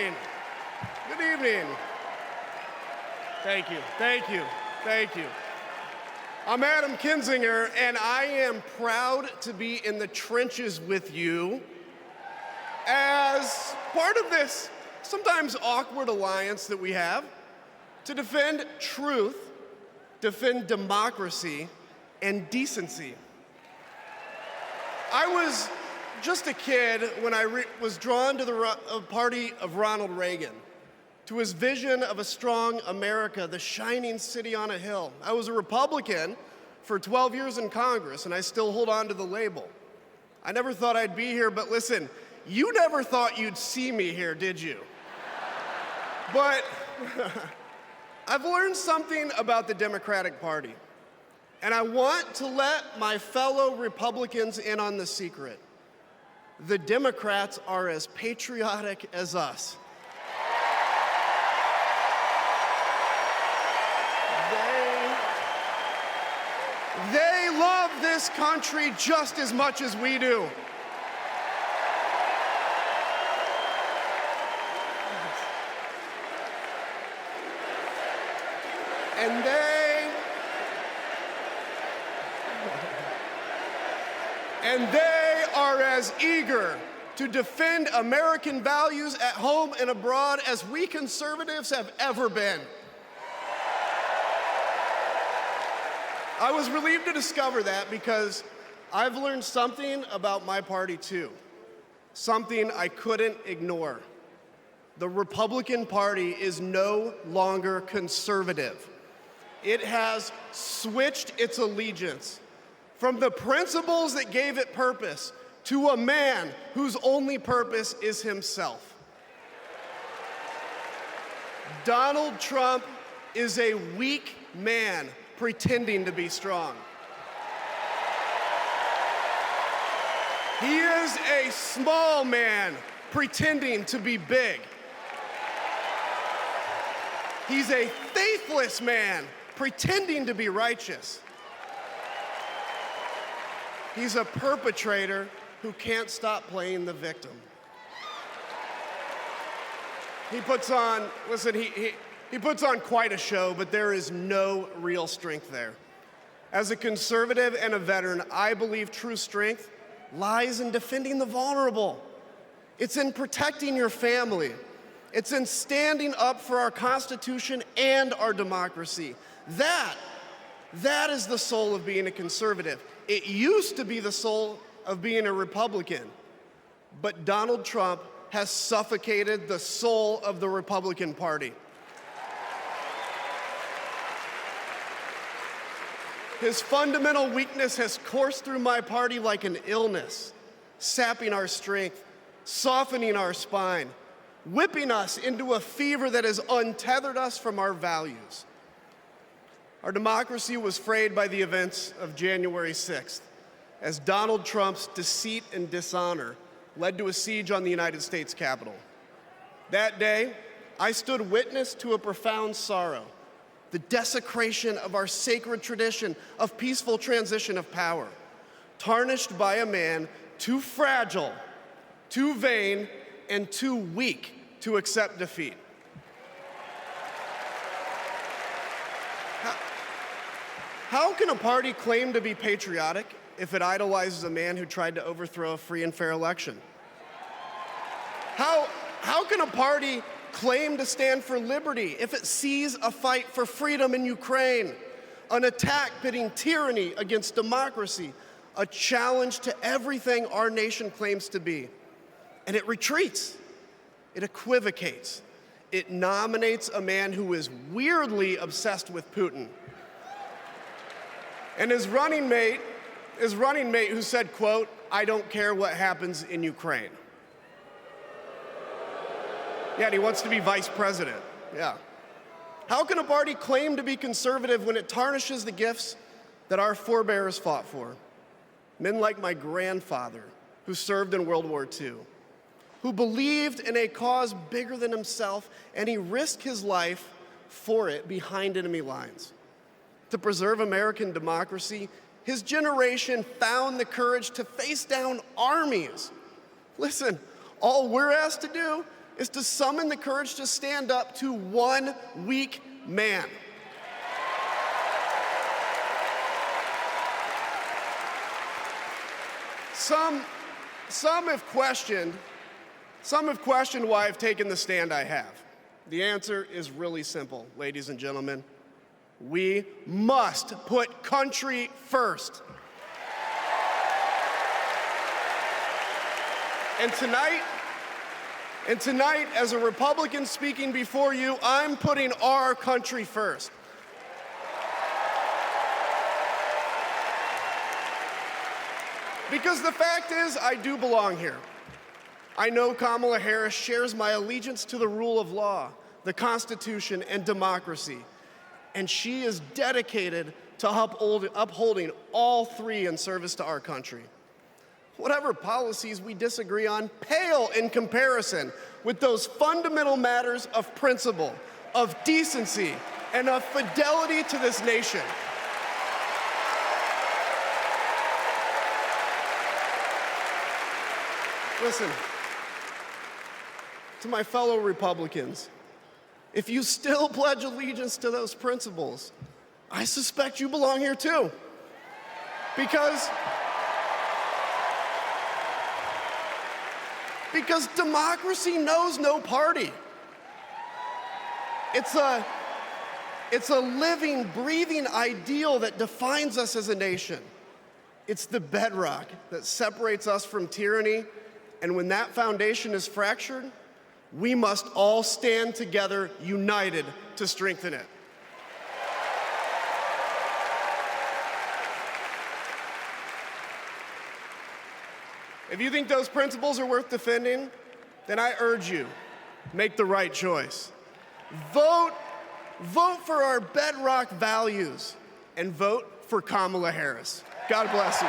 evening. Good evening. Thank you, thank you, thank you. I'm Adam Kinzinger, and I am proud to be in the trenches with you as part of this sometimes awkward alliance that we have to defend truth, defend democracy, and decency. I was just a kid when I was drawn to the party of Ronald Reagan, to his vision of a strong America, the shining city on a hill. I was a Republican for 12 years in Congress, and I still hold on to the label. I never thought I'd be here, but listen, you never thought you'd see me here, did you? But I've learned something about the Democratic Party, and I want to let my fellow Republicans in on the secret. The Democrats are as patriotic as us. They love this country just as much as we do. And they are as eager to defend American values at home and abroad as we conservatives have ever been. I was relieved to discover that because I've learned something about my party too, something I couldn't ignore. The Republican Party is no longer conservative. It has switched its allegiance from the principles that gave it purpose to a man whose only purpose is himself. Donald Trump is a weak man pretending to be strong. He is a small man pretending to be big. He's a faithless man pretending to be righteous. He's a perpetrator who can't stop playing the victim. He puts on, listen, he puts on quite a show, but there is no real strength there. As a conservative and a veteran, I believe true strength lies in defending the vulnerable. It's in protecting your family. It's in standing up for our Constitution and our democracy. That is the soul of being a conservative. It used to be the soul of being a Republican, but Donald Trump has suffocated the soul of the Republican Party. His fundamental weakness has coursed through my party like an illness, sapping our strength, softening our spine, whipping us into a fever that has untethered us from our values. Our democracy was frayed by the events of January 6th, as Donald Trump's deceit and dishonor led to a siege on the United States Capitol. That day, I stood witness to a profound sorrow, the desecration of our sacred tradition of peaceful transition of power, tarnished by a man too fragile, too vain, and too weak to accept defeat. How can a party claim to be patriotic if it idolizes a man who tried to overthrow a free and fair election? How can a party claim to stand for liberty if it sees a fight for freedom in Ukraine, an attack pitting tyranny against democracy, a challenge to everything our nation claims to be, and it retreats, it equivocates, it nominates a man who is weirdly obsessed with Putin, and his running mate who said, quote, "I don't care what happens in Ukraine." Yeah, and he wants to be vice president. Yeah. How can a party claim to be conservative when it tarnishes the gifts that our forebears fought for? Men like my grandfather, who served in World War II, who believed in a cause bigger than himself, and he risked his life for it behind enemy lines. To preserve American democracy, his generation found the courage to face down armies. Listen, all we're asked to do is to summon the courage to stand up to one weak man. Some have questioned why I've taken the stand I have. The answer is really simple, ladies and gentlemen. We must put country first. And tonight, as a Republican speaking before you, I'm putting our country first. Because the fact is, I do belong here. I know Kamala Harris shares my allegiance to the rule of law, the Constitution, and democracy. And she is dedicated to upholding all three in service to our country. Whatever policies we disagree on pale in comparison with those fundamental matters of principle, of decency, and of fidelity to this nation. Listen, to my fellow Republicans, if you still pledge allegiance to those principles, I suspect you belong here too. Because democracy knows no party. It's a living, breathing ideal that defines us as a nation. It's the bedrock that separates us from tyranny. And when that foundation is fractured, we must all stand together, united, to strengthen it. If you think those principles are worth defending, then I urge you, make the right choice. Vote for our bedrock values and vote for Kamala Harris. God bless you.